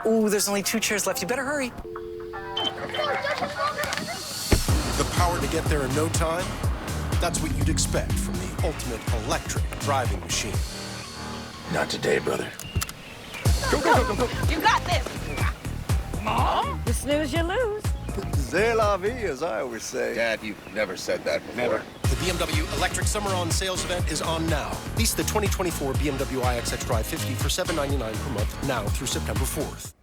Ooh, there's only 2 chairs left. You better hurry. The power to get there in no time? That's what you'd expect from the ultimate electric driving machine. Not today, brother. Go, go, go, go, go. You got this. Mom? You snooze, you lose. C'est la vie, as I always say. Dad, you've never said that before. Never. The BMW Electric Summer On Sales event is on now. Lease the 2024 BMW iX xDrive 50 for $799 per month now through September 4th.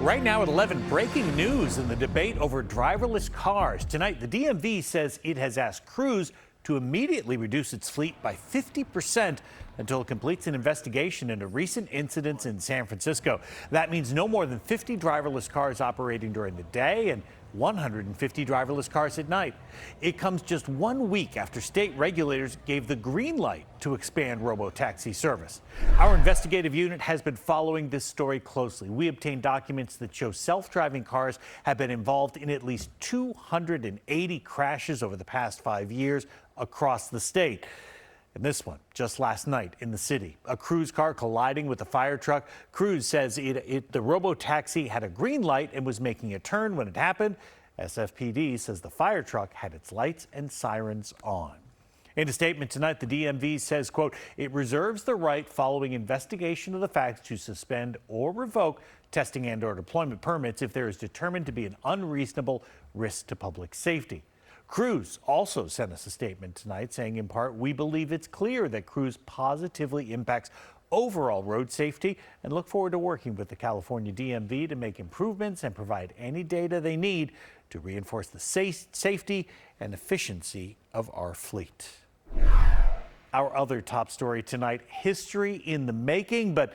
Right now at 11, breaking news in the debate over driverless cars. Tonight, the DMV says it has asked Cruise to immediately reduce its fleet by 50% until it completes an investigation into recent incidents in San Francisco. That means no more than 50 driverless cars operating during the day and 150 driverless cars at night. It comes just 1 week after state regulators gave the green light to expand robo-taxi service. Our investigative unit has been following this story closely. We obtained documents that show self-driving cars have been involved in at least 280 crashes over the past 5 years across the state. And this one, just last night in the city, a Cruise car colliding with a fire truck. Cruise says the robo-taxi had a green light and was making a turn when it happened. SFPD says the fire truck had its lights and sirens on. In a statement tonight, the DMV says, quote, it reserves the right following investigation of the facts to suspend or revoke testing and/or deployment permits if there is determined to be an unreasonable risk to public safety. Cruise also sent us a statement tonight saying, in part, we believe it's clear that Cruise positively impacts overall road safety and look forward to working with the California DMV to make improvements and provide any data they need to reinforce the safety and efficiency of our fleet. Our other top story tonight, history in the making, but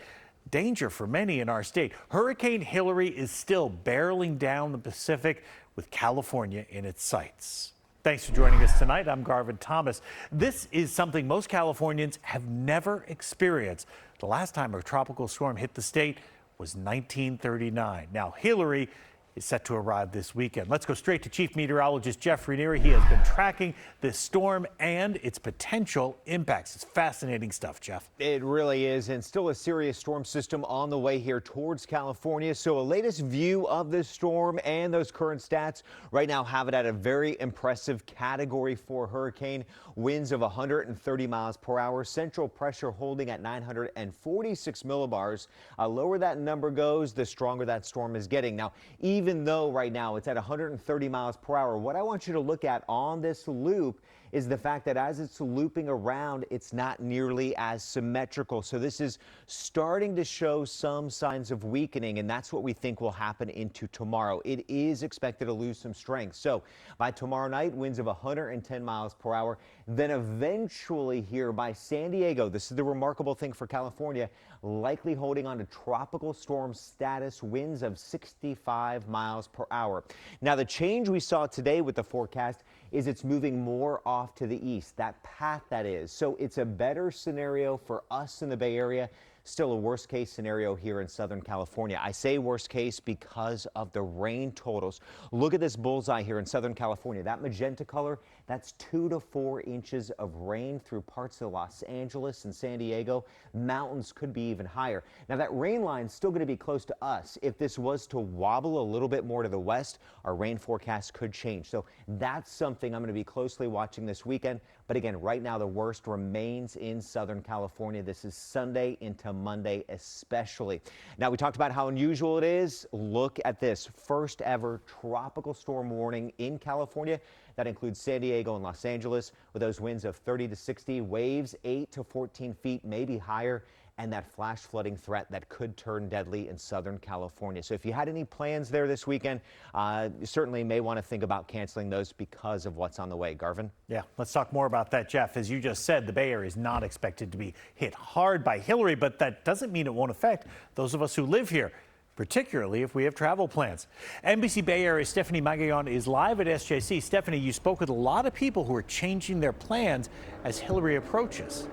danger for many in our state. Hurricane Hilary is still barreling down the Pacific with California in its sights. Thanks for joining us tonight. I'm Garvin Thomas. This is something most Californians have never experienced. The last time a tropical storm hit the state was 1939. Now, Hilary is set to arrive this weekend. Let's go straight to Chief Meteorologist Jeff Ranieri. He has been tracking this storm and its potential impacts. It's fascinating stuff, Jeff. It really is, and still a serious storm system on the way here towards California. So a latest view of this storm and those current stats right now have it at a very impressive Category 4 hurricane. Winds of 130 miles per hour. Central pressure holding at 946 millibars. Lower that number goes, the stronger that storm is getting. Now, even though right now it's at 130 miles per hour, what I want you to look at on this loop is the fact that as it's looping around, it's not nearly as symmetrical. So this is starting to show some signs of weakening, and that's what we think will happen into tomorrow. It is expected to lose some strength. So by tomorrow night, winds of 110 miles per hour. Then eventually here by San Diego, this is the remarkable thing for California, likely holding on to tropical storm status, winds of 65 miles per hour. Now the change we saw today with the forecast is it's moving more off to the east, that path that is. So it's a better scenario for us in the Bay Area. Still a worst case scenario here in Southern California. I say worst case because of the rain totals. Look at this bullseye here in Southern California. That magenta color, that's 2 to 4 inches of rain through parts of Los Angeles and San Diego. Mountains could be even higher. Now that rain line is still going to be close to us. If this was to wobble a little bit more to the west, our rain forecast could change. So that's something I'm going to be closely watching this weekend. But again, right now the worst remains in Southern California. This is Sunday into Monday especially. Now we talked about how unusual it is. Look at this first ever tropical storm warning in California. That includes San Diego and Los Angeles with those winds of 30 to 60, waves 8 to 14 feet, maybe higher, and that flash flooding threat that could turn deadly in Southern California. So if you had any plans there this weekend, you certainly may want to think about canceling those because of what's on the way. Garvin? Yeah, let's talk more about that, Jeff. As you just said, the Bay Area is not expected to be hit hard by Hilary, but that doesn't mean it won't affect those of us who live here, particularly if we have travel plans. NBC Bay Area Stephanie Magallon is live at SJC. Stephanie, you spoke with a lot of people who are changing their plans as Hilary approaches.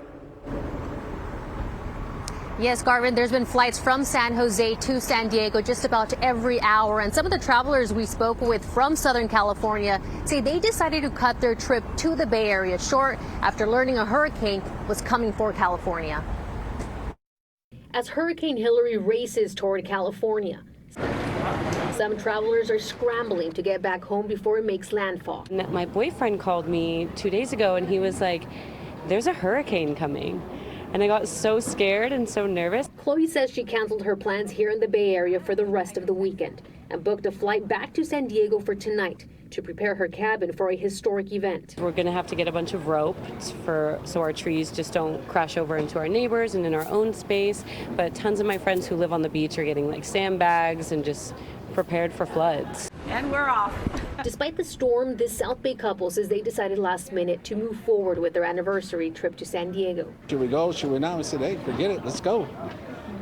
Yes, Garvin, there's been flights from San Jose to San Diego just about every hour. And some of the travelers we spoke with from Southern California say they decided to cut their trip to the Bay Area short after learning a hurricane was coming for California. as Hurricane Hilary races toward California. Some travelers are scrambling to get back home before it makes landfall. My boyfriend called me 2 days ago and he was like, there's a hurricane coming. And I got so scared and so nervous. Chloe says she canceled her plans here in the Bay Area for the rest of the weekend and booked a flight back to San Diego for tonight to prepare her cabin for a historic event. We're going to have to get a bunch of rope so our trees just don't crash over into our neighbors and in our own space. But tons of my friends who live on the beach are getting like sandbags and just prepared for floods. And we're off. Despite the storm, this South Bay couple says they decided last minute to move forward with their anniversary trip to San Diego. Should we go? Should we not? We said, hey, forget it. Let's go.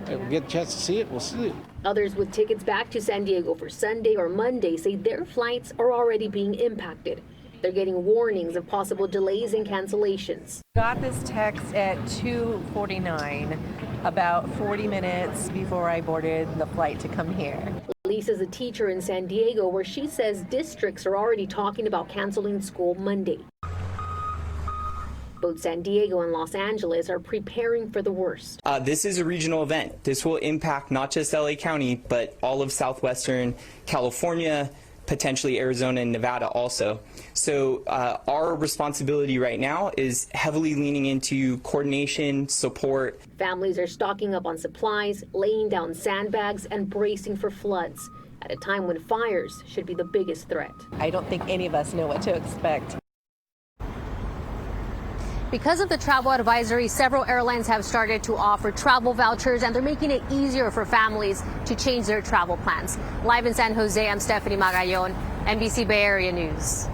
If we get a chance to see it, we'll see it. Others with tickets back to San Diego for Sunday or Monday say their flights are already being impacted. They're getting warnings of possible delays and cancellations. Got this text at 2:49, about 40 minutes before I boarded the flight to come here. Lisa's a teacher in San Diego where she says districts are already talking about canceling school Monday. Both San Diego and Los Angeles are preparing for the worst. This is a regional event. This will impact not just LA County, but all of southwestern California, potentially Arizona and Nevada also. So our responsibility right now is heavily leaning into coordination, support. Families are stocking up on supplies, laying down sandbags, and bracing for floods at a time when fires should be the biggest threat. I don't think any of us know what to expect. Because of the travel advisory, several airlines have started to offer travel vouchers, and they're making it easier for families to change their travel plans. Live in San Jose, I'm Stephanie Magayon, NBC Bay Area News.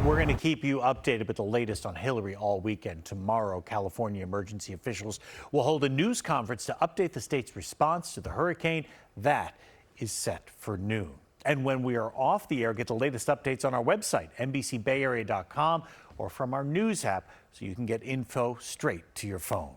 We're going to keep you updated with the latest on Hilary all weekend. Tomorrow, California emergency officials will hold a news conference to update the state's response to the hurricane. That is set for noon. And when we are off the air, get the latest updates on our website, NBCBayArea.com, or from our news app, so you can get info straight to your phone.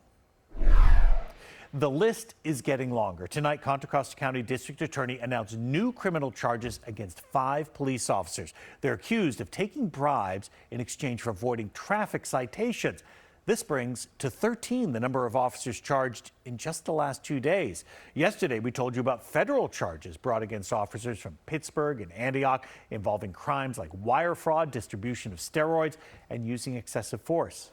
The list is getting longer. Tonight, Contra Costa County District Attorney announced new criminal charges against 5 police officers. They're accused of taking bribes in exchange for avoiding traffic citations. This brings to 13 the number of officers charged in just the last 2 days. Yesterday, we told you about federal charges brought against officers from Pittsburgh and Antioch involving crimes like wire fraud, distribution of steroids, and using excessive force.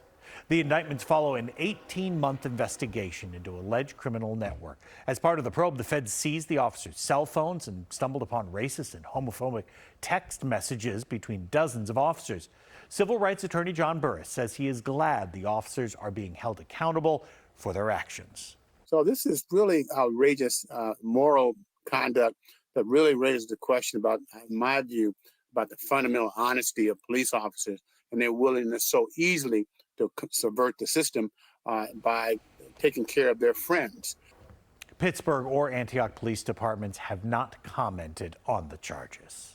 The indictments follow an 18-month investigation into alleged criminal network. As part of the probe, the feds seized the officers' cell phones and stumbled upon racist and homophobic text messages between dozens of officers. Civil rights attorney John Burris says he is glad the officers are being held accountable for their actions. So this is really outrageous moral conduct that really raises the question about, in my view, about the fundamental honesty of police officers and their willingness so easily to subvert the system by taking care of their friends. Pittsburgh or Antioch police departments have not commented on the charges.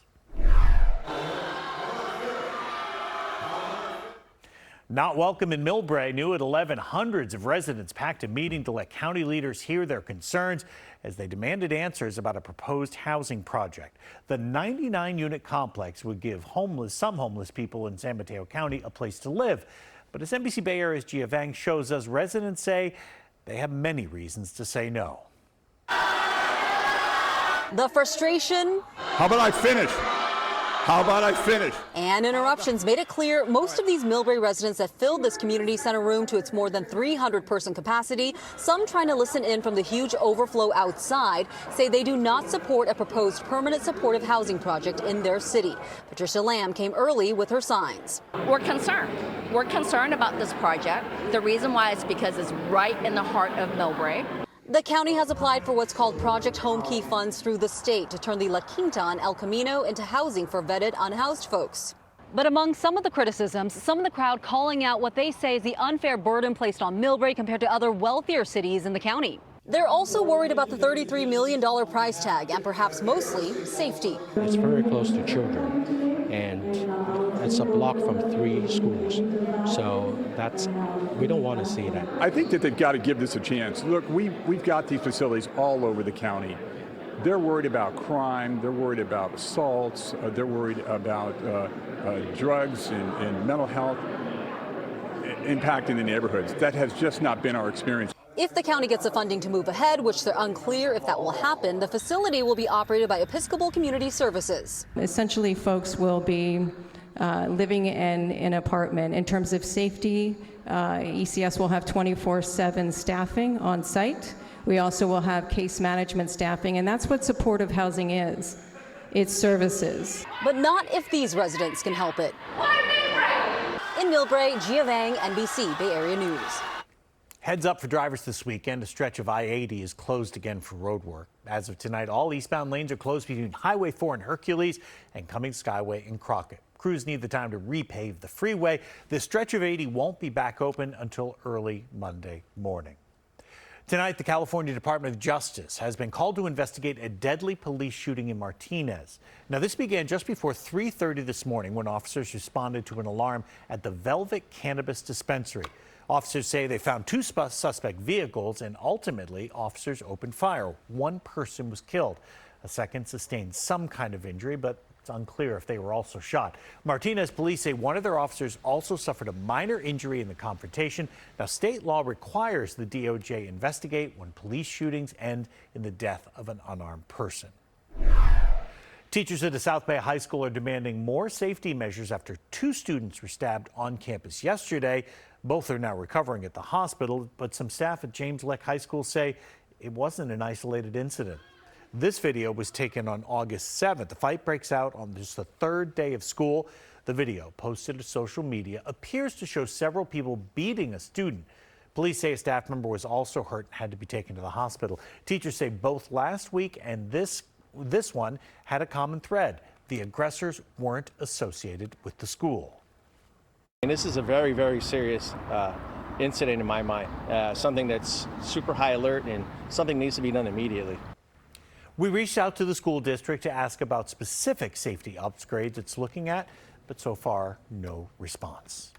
Not welcome in Millbrae. New at 11, hundreds of residents packed a meeting to let county leaders hear their concerns as they demanded answers about a proposed housing project. The 99-unit complex would give some homeless people in San Mateo County a place to live. But as NBC Bay Area's Gia Vang shows us, residents say they have many reasons to say no. The frustration. How about I finish? How about I finish? And interruptions made it clear most of these Millbrae residents that filled this community center room to its more than 300-person capacity, some trying to listen in from the huge overflow outside, say they do not support a proposed permanent supportive housing project in their city. Patricia Lamb came early with her signs. We're concerned. We're concerned about this project. The reason why is because it's right in the heart of Millbrae. The county has applied for what's called Project Home Key funds through the state to turn the La Quinta and El Camino into housing for vetted, unhoused folks. But among some of the criticisms, some of the crowd calling out what they say is the unfair burden placed on Millbrae compared to other wealthier cities in the county. They're also worried about the $33 million price tag and perhaps mostly safety. It's very close to children, and it's a block from 3 schools. So we don't want to see that. I think that they've got to give this a chance. Look, we've got these facilities all over the county. They're worried about crime, they're worried about assaults, they're worried about drugs and mental health impacting the neighborhoods. That has just not been our experience. If the county gets the funding to move ahead, which they're unclear if that will happen, the facility will be operated by Episcopal Community Services. Essentially, folks will be living in an apartment. In terms of safety, ECS will have 24/7 staffing on site. We also will have case management staffing, and that's what supportive housing is. It's services. But not if these residents can help it. In Millbrae, Gia Vang, NBC Bay Area News. Heads up for drivers this weekend. A stretch of I-80 is closed again for road work. As of tonight, all eastbound lanes are closed between Highway 4 and Hercules and Cummings Skyway and Crockett. Crews need the time to repave the freeway. This stretch of 80 won't be back open until early Monday morning. Tonight, the California Department of Justice has been called to investigate a deadly police shooting in Martinez. Now, this began just before 3:30 this morning when officers responded to an alarm at the Velvet Cannabis Dispensary. Officers say they found two suspect vehicles, and ultimately, officers opened fire. One person was killed. A second sustained some kind of injury, but it's unclear if they were also shot. Martinez police say one of their officers also suffered a minor injury in the confrontation. Now, state law requires the DOJ investigate when police shootings end in the death of an unarmed person. Teachers at a South Bay high school are demanding more safety measures after two students were stabbed on campus yesterday. Both are now recovering at the hospital, but some staff at James Lake High School say it wasn't an isolated incident. This video was taken on August 7th. The fight breaks out on just the third day of school. The video, posted to social media, appears to show several people beating a student. Police say a staff member was also hurt and had to be taken to the hospital. Teachers say both last week and this one had a common thread. The aggressors weren't associated with the school. And this is a very, very serious incident in my mind. Something that's super high alert and something needs to be done immediately. We reached out to the school district to ask about specific safety upgrades it's looking at, but so far, no response.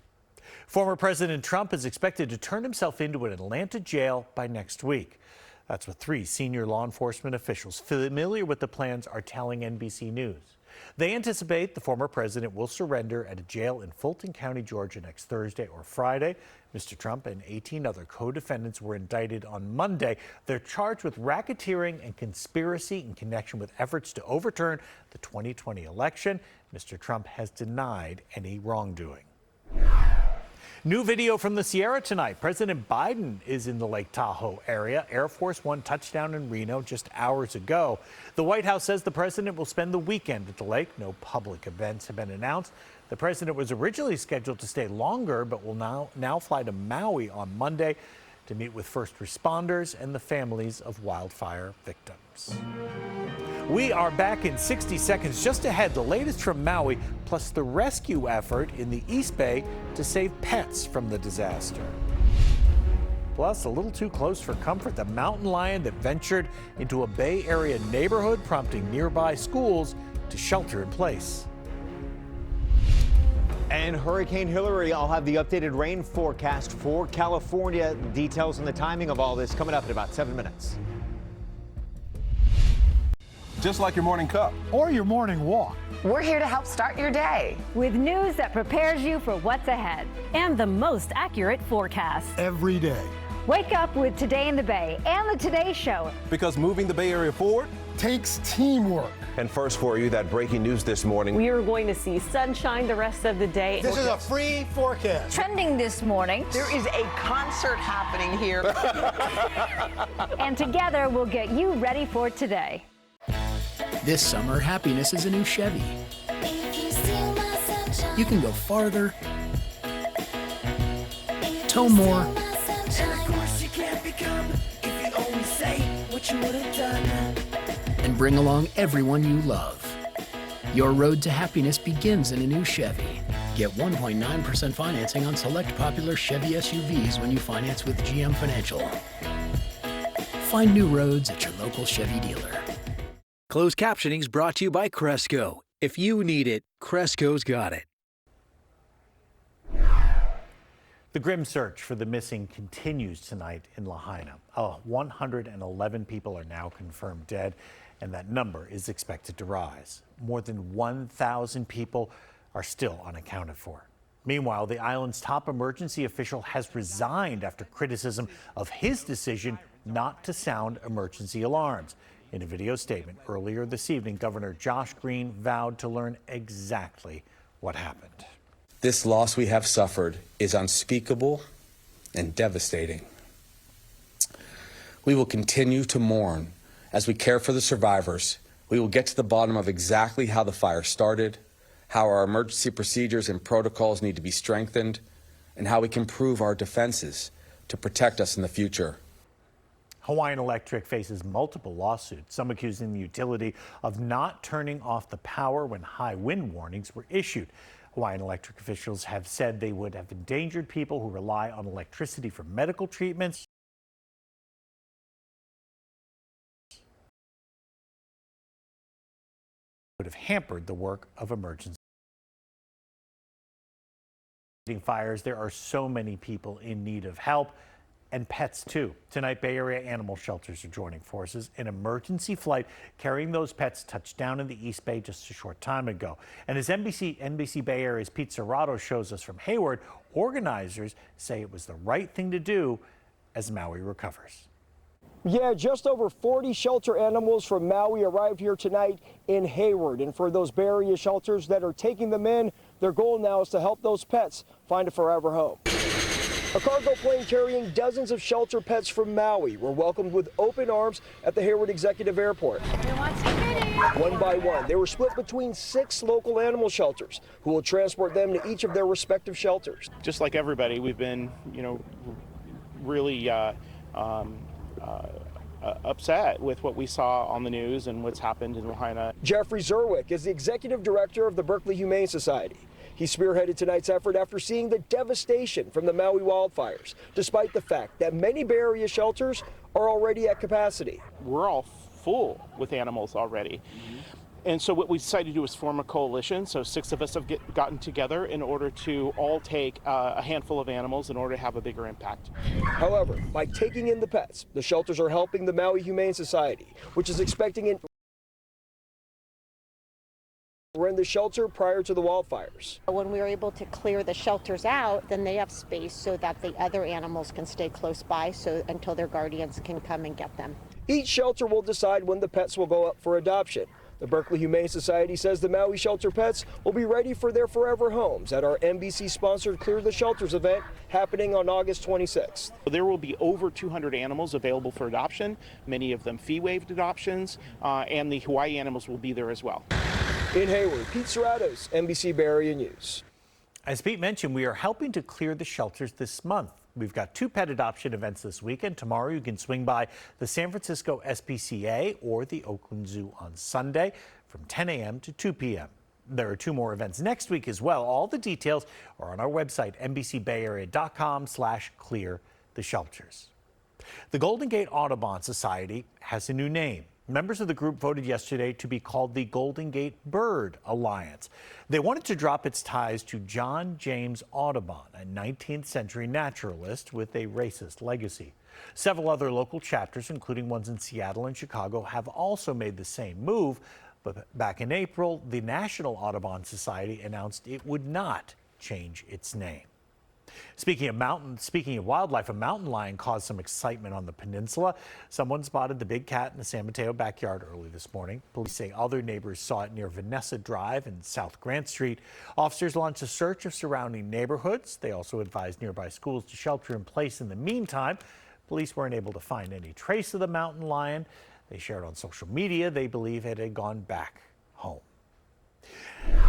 Former President Trump is expected to turn himself into an Atlanta jail by next week. That's what three senior law enforcement officials familiar with the plans are telling NBC News. They anticipate the former president will surrender at a jail in Fulton County, Georgia next Thursday or Friday. Mr. Trump and 18 other co-defendants were indicted on Monday. They're charged with racketeering and conspiracy in connection with efforts to overturn the 2020 election. Mr. Trump has denied any wrongdoing. New video from the Sierra tonight. President Biden is in the Lake Tahoe area. Air Force One touched down in Reno just hours ago. The White House says the president will spend the weekend at the lake. No public events have been announced. The president was originally scheduled to stay longer, but will now fly to Maui on Monday to meet with first responders and the families of wildfire victims. We are back in 60 seconds. Just ahead, the latest from Maui, plus the rescue effort in the East Bay to save pets from the disaster. Plus, a little too close for comfort, the mountain lion that ventured into a Bay Area neighborhood, prompting nearby schools to shelter in place. And Hurricane Hillary, I'll have the updated rain forecast for California. Details on the timing of all this coming up in about 7 minutes. Just like your morning cup. Or your morning walk. We're here to help start your day with news that prepares you for what's ahead and the most accurate forecast every day. Wake up with Today in the Bay and the Today Show. Because moving the Bay Area forward takes teamwork. And first for you, that breaking news this morning. We are going to see sunshine the rest of the day. This is a free forecast. Trending this morning. There is a concert happening here. And together we'll get you ready for today. This summer, happiness is a new Chevy. You can go farther, tow more, and bring along everyone you love. Your road to happiness begins in a new Chevy. Get 1.9% financing on select popular Chevy SUVs when you finance with GM Financial. Find new roads at your local Chevy dealer. Closed captioning is brought to you by Cresco. If you need it, Cresco's got it. The grim search for the missing continues tonight in Lahaina. 111 people are now confirmed dead, and that number is expected to rise. More than 1,000 people are still unaccounted for. Meanwhile, the island's top emergency official has resigned after criticism of his decision not to sound emergency alarms. In a video statement earlier this evening, Governor Josh Green vowed to learn exactly what happened. This loss we have suffered is unspeakable and devastating. We will continue to mourn as we care for the survivors. We will get to the bottom of exactly how the fire started, how our emergency procedures and protocols need to be strengthened, and how we can improve our defenses to protect us in the future. Hawaiian Electric faces multiple lawsuits, some accusing the utility of not turning off the power when high wind warnings were issued. Hawaiian Electric officials have said they would have endangered people who rely on electricity for medical treatments. Would have hampered the work of emergency fires. There are so many people in need of help, and pets too. Tonight, Bay Area animal shelters are joining forces. An emergency flight carrying those pets touched down in the East Bay just a short time ago. And as NBC Bay Area's Pete Serrato shows us from Hayward, organizers say it was the right thing to do as Maui recovers. Yeah, just over 40 shelter animals from Maui arrived here tonight in Hayward. And for those Bay Area shelters that are taking them in, their goal now is to help those pets find a forever home. A cargo plane carrying dozens of shelter pets from Maui were welcomed with open arms at the Hayward Executive Airport. One by one, they were split between 6 local animal shelters who will transport them to each of their respective shelters. Just like everybody, we've been, really upset with what we saw on the news and what's happened in Lahaina. Jeffrey Zerwick is the executive director of the Berkeley Humane Society. He spearheaded tonight's effort after seeing the devastation from the Maui wildfires, despite the fact that many Bay Area shelters are already at capacity. We're all full with animals already. And so what we decided to do was form a coalition. So 6 of us have gotten together in order to all take a handful of animals in order to have a bigger impact. However, by taking in the pets, the shelters are helping the Maui Humane Society, which is expecting an were in the shelter prior to the wildfires. When we were able to clear the shelters out, then they have space so that the other animals can stay close by until their guardians can come and get them. Each shelter will decide when the pets will go up for adoption. The Berkeley Humane Society says the Maui shelter pets will be ready for their forever homes at our NBC-sponsored Clear the Shelters event happening on August 26th. There will be over 200 animals available for adoption, many of them fee-waived adoptions, and the Hawaii animals will be there as well. In Hayward, Pete Serratos, NBC Bay Area News. As Pete mentioned, we are helping to clear the shelters this month. We've got 2 pet adoption events this weekend. Tomorrow you can swing by the San Francisco SPCA or the Oakland Zoo on Sunday from 10 a.m. to 2 p.m. There are 2 more events next week as well. All the details are on our website, NBCBayArea.com/cleartheshelters. The Golden Gate Audubon Society has a new name. Members of the group voted yesterday to be called the Golden Gate Bird Alliance. They wanted to drop its ties to John James Audubon, a 19th century naturalist with a racist legacy. Several other local chapters, including ones in Seattle and Chicago, have also made the same move. But back in April, the National Audubon Society announced it would not change its name. Speaking of wildlife, a mountain lion caused some excitement on the peninsula. Someone spotted the big cat in the San Mateo backyard early this morning. Police say other neighbors saw it near Vanessa Drive and South Grant Street. Officers launched a search of surrounding neighborhoods. They also advised nearby schools to shelter in place in the meantime. Police weren't able to find any trace of the mountain lion. They shared on social media they believe it had gone back home.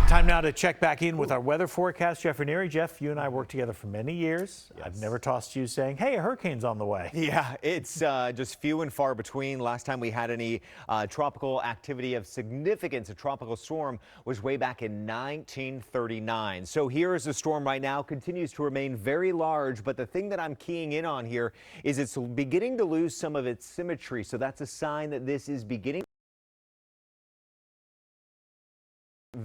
Time now to check back in with our weather forecast. Jeff Ranieri. Jeff, you and I worked together for many years. Yes. I've never tossed you saying, hey, a hurricane's on the way. Yeah, it's just few and far between. Last time we had any tropical activity of significance, a tropical storm, was way back in 1939. So here is the storm right now, continues to remain very large. But the thing that I'm keying in on here is it's beginning to lose some of its symmetry. So that's a sign that this is beginning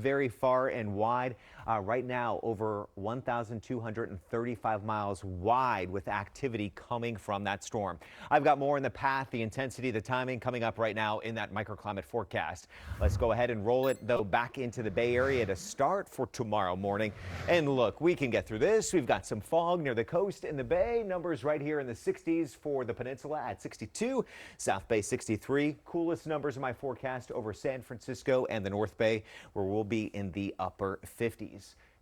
very far and wide. Right now, over 1,235 miles wide with activity coming from that storm. I've got more in the path, the intensity, the timing coming up right now in that microclimate forecast. Let's go ahead and roll it, though, back into the Bay Area to start for tomorrow morning. And look, we can get through this. We've got some fog near the coast in the Bay. Numbers right here in the 60s for the peninsula at 62, South Bay 63. Coolest numbers in my forecast over San Francisco and the North Bay, where we'll be in the upper 50s.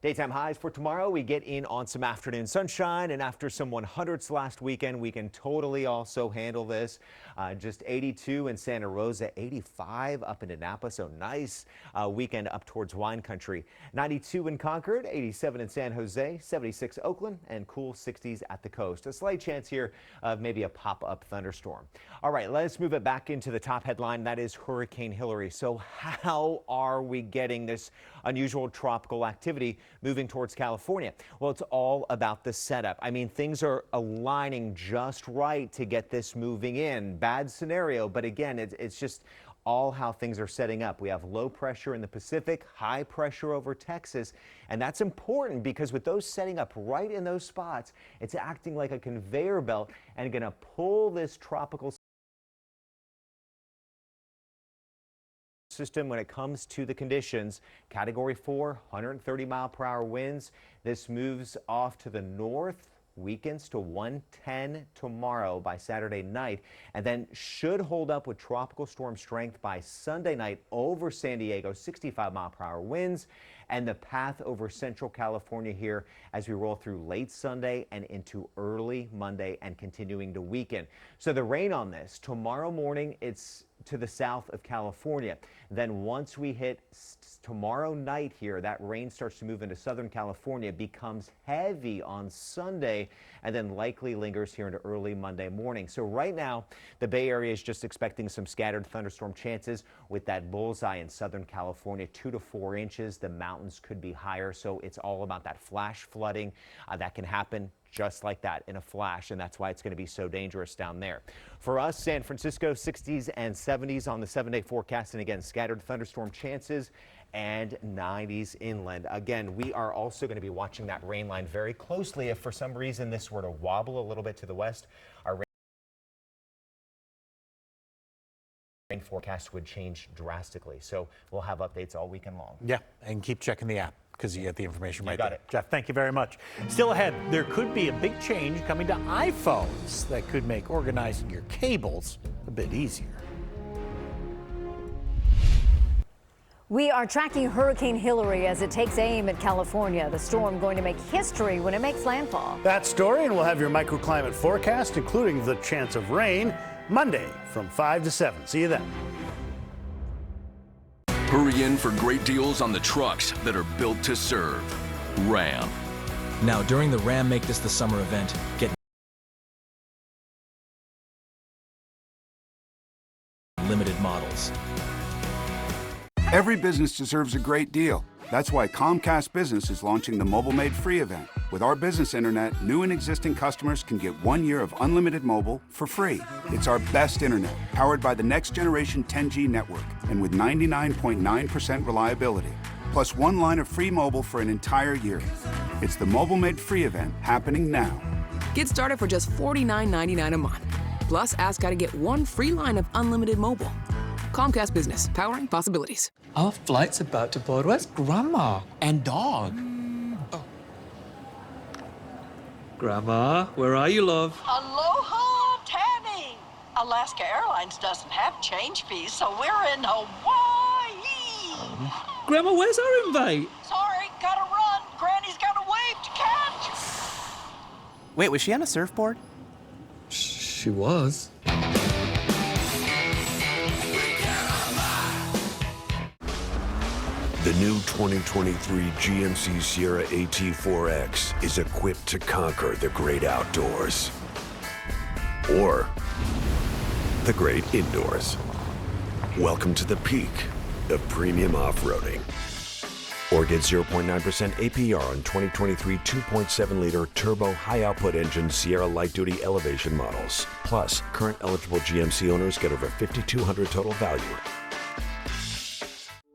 Daytime highs for tomorrow. We get in on some afternoon sunshine, and after some 100s last weekend, we can totally also handle this. Just 82 in Santa Rosa, 85 up into Napa, so nice weekend up towards wine country. 92 in Concord, 87 in San Jose, 76 Oakland, and cool 60s at the coast. A slight chance here of maybe a pop-up thunderstorm. All right, let's move it back into the top headline. That is Hurricane Hilary. So how are we getting this unusual tropical activity moving towards California? Well, it's all about the setup. I mean, things are aligning just right to get this moving in. Bad scenario, but again, it's just all how things are setting up. We have low pressure in the Pacific, high pressure over Texas, and that's important because with those setting up right in those spots, it's acting like a conveyor belt and going to pull this tropical system when it comes to the conditions. Category 4, 130 mile per hour winds. This moves off to the north, weakens to 110 tomorrow by Saturday night, and then should hold up with tropical storm strength by Sunday night over San Diego, 65 mile per hour winds, and the path over central California here as we roll through late Sunday and into early Monday and continuing to weaken. So the rain on this tomorrow morning, it's to the south of California. Then once we hit tomorrow night here, that rain starts to move into Southern California, becomes heavy on Sunday, and then likely lingers here into early Monday morning. So right now, the Bay Area is just expecting some scattered thunderstorm chances with that bullseye in Southern California, 2 to 4 inches. The mountains could be higher, so it's all about that flash flooding that can happen just like that in a flash, and that's why it's going to be so dangerous down there. For us, San Francisco, 60s and 70s on the 7-day forecast, and again, scattered thunderstorm chances and 90s inland. Again, we are also going to be watching that rain line very closely. If for some reason this were to wobble a little bit to the west, our rain forecast would change drastically. So we'll have updates all weekend long. Yeah, and keep checking the app because you get the information right got there. it. Jeff, thank you very much. Still ahead, there could be a big change coming to iPhones that could make organizing your cables a bit easier. We are tracking Hurricane Hilary as it takes aim at California. The storm going to make history when it makes landfall. That story, and we'll have your microclimate forecast, including the chance of rain, Monday from 5 to 7. See you then. Hurry in for great deals on the trucks that are built to serve. Ram. Now, during the Ram Make This the Summer event, get limited models. Every business deserves a great deal. That's why Comcast Business is launching the Mobile Made Free event. With our business internet, new and existing customers can get 1 year of unlimited mobile for free. It's our best internet, powered by the next generation 10G network, and with 99.9% reliability. Plus 1 line of free mobile for an entire year. It's the Mobile Made Free event happening now. Get started for just $49.99 a month. Plus, ask how to get 1 free line of unlimited mobile. Comcast Business, powering possibilities. Our flight's about to board. Where's Grandma and dog? Oh. Grandma, where are you, love? Aloha, Tammy! Alaska Airlines doesn't have change fees, so we're in Hawaii! Grandma, where's our invite? Sorry, gotta run. Granny's got a wave to catch. Wait, was she on a surfboard? She was. The new 2023 GMC Sierra AT4X is equipped to conquer the great outdoors. Or the great indoors. Welcome to the peak of premium off-roading. Or get 0.9% APR on 2023 2.7-liter turbo high-output engine Sierra light-duty elevation models. Plus, current eligible GMC owners get over $5,200 total value.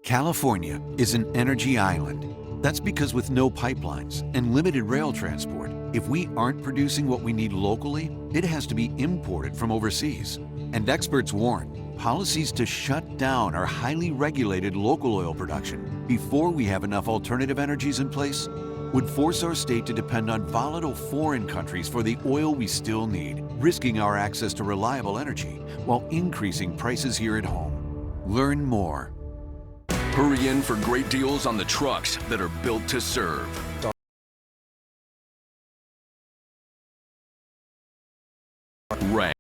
California is an energy island. That's because with no pipelines and limited rail transport, if we aren't producing what we need locally, it has to be imported from overseas. And experts warn, policies to shut down our highly regulated local oil production before we have enough alternative energies in place would force our state to depend on volatile foreign countries for the oil we still need, risking our access to reliable energy while increasing prices here at home. Learn more. Hurry in for great deals on the trucks that are built to serve. Ram.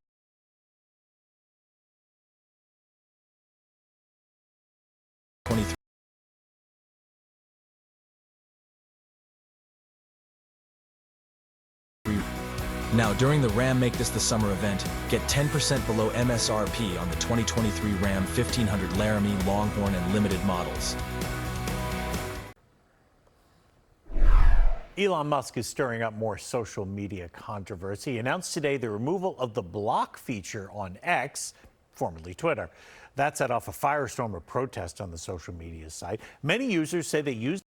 Now, during the Ram Make This the Summer event, get 10% below MSRP on the 2023 Ram 1500 Laramie, Longhorn, and Limited models. Elon Musk is stirring up more social media controversy. He announced today the removal of the block feature on X, formerly Twitter. That set off a firestorm of protest on the social media site. Many users say they use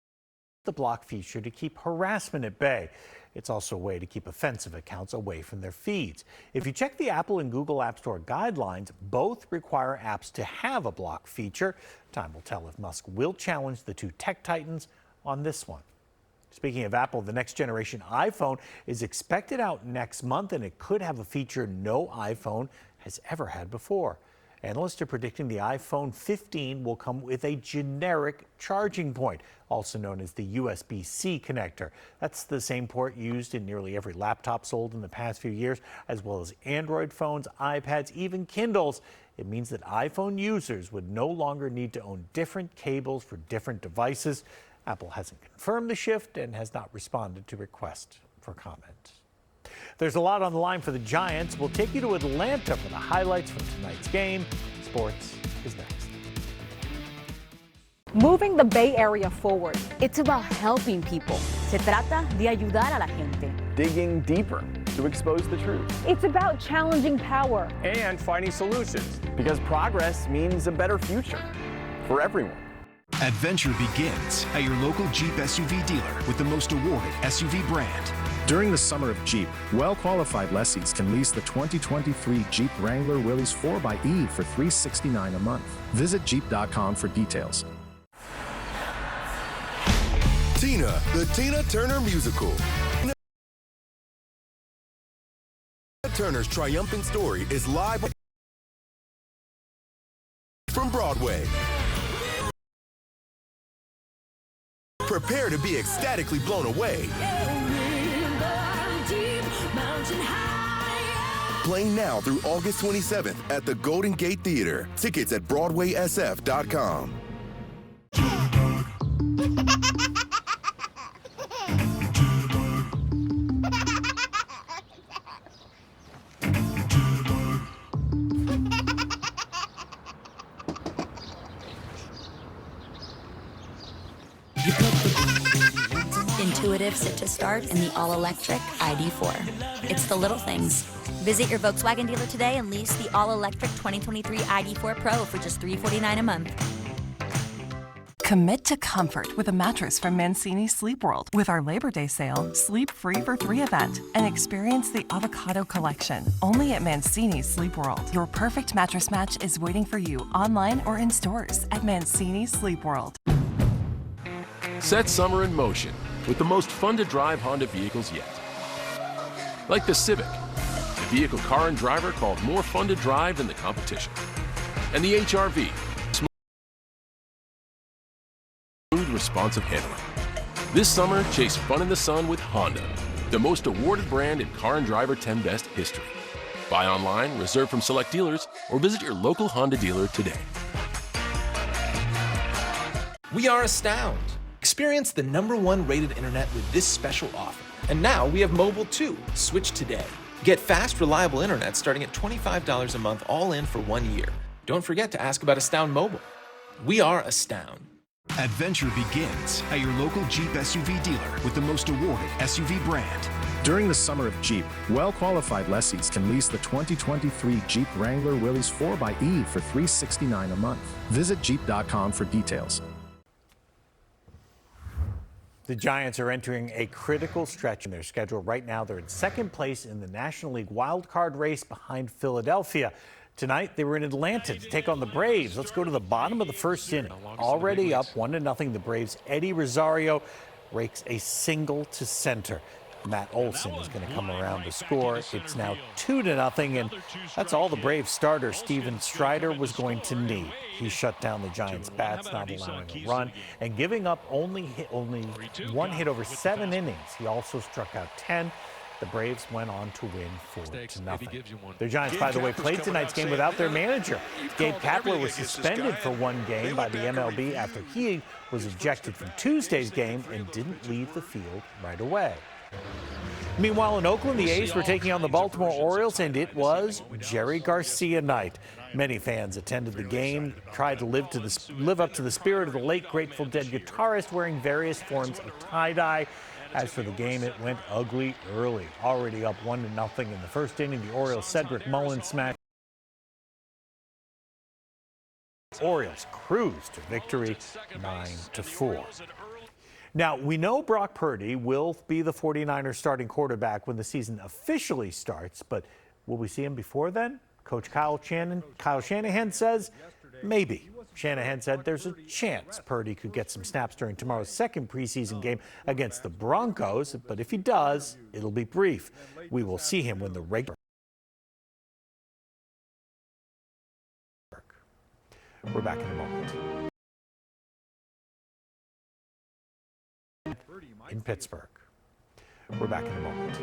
the block feature to keep harassment at bay. It's also a way to keep offensive accounts away from their feeds. If you check the Apple and Google App Store guidelines, both require apps to have a block feature. Time will tell if Musk will challenge the two tech titans on this one. Speaking of Apple, the next generation iPhone is expected out next month, and it could have a feature no iPhone has ever had before. Analysts are predicting the iPhone 15 will come with a generic charging point, also known as the USB-C connector. That's the same port used in nearly every laptop sold in the past few years, as well as Android phones, iPads, even Kindles. It means that iPhone users would no longer need to own different cables for different devices. Apple hasn't confirmed the shift and has not responded to requests for comment. There's a lot on the line for the Giants. We'll take you to Atlanta for the highlights from tonight's game. Sports is next. Moving the Bay Area forward. It's about helping people. Se trata de ayudar a la gente. Digging deeper to expose the truth. It's about challenging power. And finding solutions. Because progress means a better future for everyone. Adventure begins at your local Jeep SUV dealer with the most awarded SUV brand. During the summer of Jeep, well-qualified lessees can lease the 2023 Jeep Wrangler Willys 4xe for $369 a month. Visit Jeep.com for details. Tina, the Tina Turner Musical. Tina Turner's triumphant story is live from Broadway. Prepare to be ecstatically blown away. Playing now through August 27th at the Golden Gate Theater. Tickets at BroadwaySF.com. Intuitive sit to start in the all-electric ID4. It's the little things. Visit your Volkswagen dealer today and lease the all-electric 2023 ID4 Pro for just $349 a month. Commit to comfort with a mattress from Mancini Sleep World. With our Labor Day sale, Sleep Free for 3 event and experience the Avocado Collection. Only at Mancini Sleep World. Your perfect mattress match is waiting for you online or in stores at Mancini Sleep World. Set summer in motion with the most fun-to-drive Honda vehicles yet. Like the Civic, the vehicle car and driver called more fun to drive than the competition. And the HR-V, smooth, responsive handling. This summer, chase fun in the sun with Honda, the most awarded brand in Car and Driver 10 Best history. Buy online, reserve from select dealers, or visit your local Honda dealer today. We are Astound. Experience the #1 rated internet with this special offer. And now we have mobile too. Switch today. Get fast, reliable internet starting at $25 a month all in for 1 year. Don't forget to ask about Astound Mobile. We are Astound. Adventure begins at your local Jeep SUV dealer with the most awarded SUV brand. During the summer of Jeep, well-qualified lessees can lease the 2023 Jeep Wrangler Willys 4xe for $369 a month. Visit Jeep.com for details. The Giants are entering a critical stretch in their schedule. Right now, they're in second place in the National League wildcard race behind Philadelphia. Tonight, they were in Atlanta to take on the Braves. Let's go to the bottom of the first inning. Already up 1-0, the Braves' Eddie Rosario rakes a single to center. Matt Olson is going to come around to score. It's now 2-0, and that's all the Braves starter Steven Strider was going to need. He shut down the Giants' bats, not allowing a run, and giving up only one hit over 7 innings. He also struck out 10. The Braves went on to win 4-0. The Giants, by the way, played tonight's game without their manager. Gabe Kapler was suspended for 1 game by the MLB after he was ejected from Tuesday's game and didn't leave the field right away. Meanwhile, in Oakland, the A's were taking on the Baltimore Orioles, and it was Jerry Garcia night. Many fans attended the game, tried to live up to the spirit of the late Grateful Dead guitarist, wearing various forms of tie-dye. As for the game, it went ugly early. Already up 1-0 in the first inning, the Orioles' Cedric Mullins smashed. Orioles cruised to victory 9-4. Now, we know Brock Purdy will be the 49ers starting quarterback when the season officially starts, but will we see him before then? Coach Kyle Shanahan says maybe. Shanahan said there's a chance Purdy could get some snaps during tomorrow's second preseason game against the Broncos, but if he does, it'll be brief. We will see him when the regular. We're back in a moment. In Pittsburgh. We're back in a moment.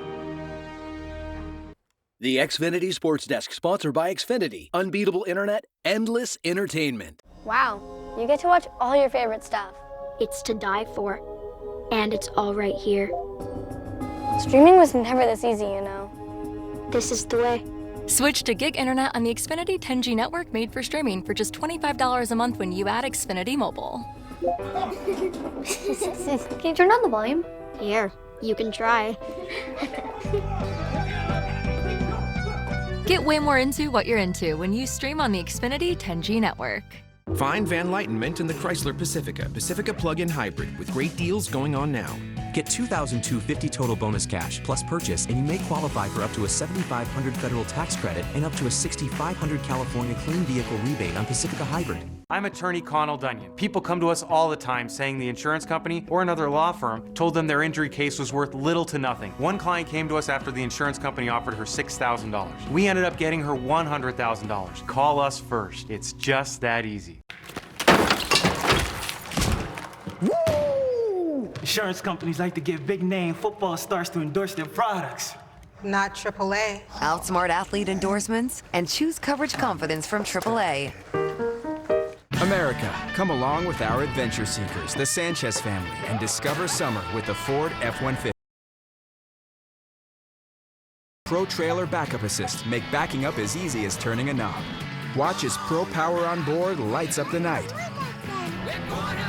The Xfinity Sports Desk, sponsored by Xfinity. Unbeatable internet, endless entertainment. Wow, you get to watch all your favorite stuff. It's to die for, and it's all right here. Streaming was never this easy, you know. This is the way. Switch to gig internet on the Xfinity 10G network made for streaming for just $25 a month when you add Xfinity Mobile. Can you turn on the volume? Here, you can try. Get way more into what you're into when you stream on the Xfinity 10G network. Find Van Lightenment in the Chrysler Pacifica plug-in hybrid with great deals going on now. Get $2,250 total bonus cash plus purchase, and you may qualify for up to a $7,500 federal tax credit and up to a $6,500 California clean vehicle rebate on Pacifica Hybrid. I'm attorney Connell Dunyan. People come to us all the time saying the insurance company or another law firm told them their injury case was worth little to nothing. One client came to us after the insurance company offered her $6,000. We ended up getting her $100,000. Call us first. It's just that easy. Woo! Insurance companies like to get big-name football stars to endorse their products. Not AAA. Outsmart athlete endorsements and choose coverage confidence from AAA. America, come along with our adventure seekers, the Sanchez family, and discover summer with the Ford F-150. Pro Trailer Backup Assist make backing up as easy as turning a knob. Watch as Pro Power on board lights up the night.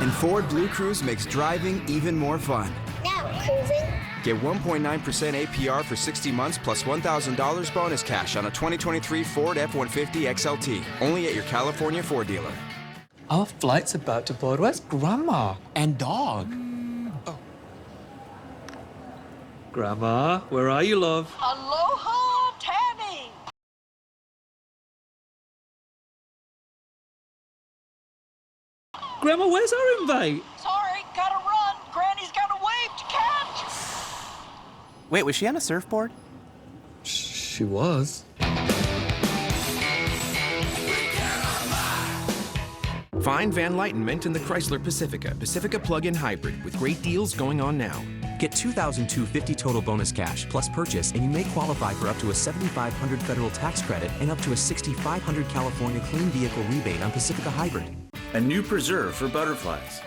And Ford Blue Cruise makes driving even more fun. Now cruising. Get 1.9% APR for 60 months plus $1,000 bonus cash on a 2023 Ford F-150 XLT. Only at your California Ford dealer. Our flight's about to board. Where's Grandma and dog? Oh. Grandma, where are you, love? Aloha, Tammy! Grandma, where's our invite? Sorry, gotta run. Granny's got a wave to catch. Wait, was she on a surfboard? She was. Find Van Lightenment in the Chrysler Pacifica plug-in hybrid with great deals going on now. Get $2,250 total bonus cash plus purchase, and you may qualify for up to a $7,500 federal tax credit and up to a $6,500 California clean vehicle rebate on Pacifica Hybrid. A new preserve for butterflies.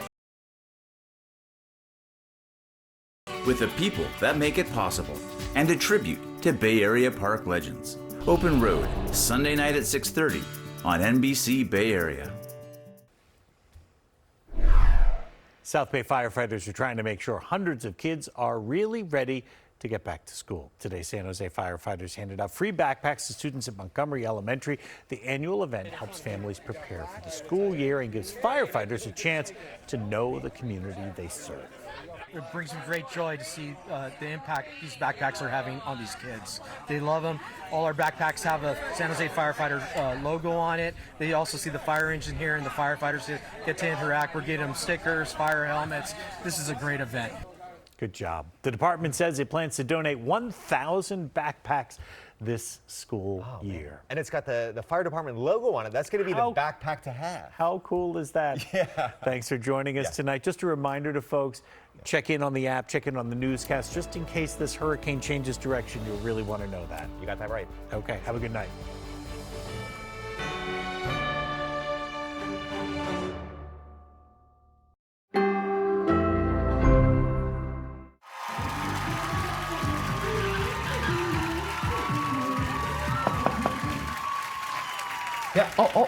With the people that make it possible. And a tribute to Bay Area park legends. Open Road, Sunday night at 6:30 on NBC Bay Area. South Bay firefighters are trying to make sure hundreds of kids are really ready to get back to school. Today, San Jose firefighters handed out free backpacks to students at Montgomery Elementary. The annual event helps families prepare for the school year and gives firefighters a chance to know the community they serve. It brings me great joy to see the impact these backpacks are having on these kids. They love them. All our backpacks have a San Jose firefighter logo on it. They also see the fire engine here, and the firefighters get to interact. We're getting them stickers, fire helmets. This is a great event. Good job. The department says it plans to donate 1,000 backpacks this school year. And it's got the fire department logo on it. That's going to be the backpack to have. How cool is that? Yeah. Thanks for joining us tonight. Just a reminder to folks, check in on the app, check in on the newscast, just in case this hurricane changes direction. You'll really want to know that. You got that right. Okay, have a good night. Yeah. Oh.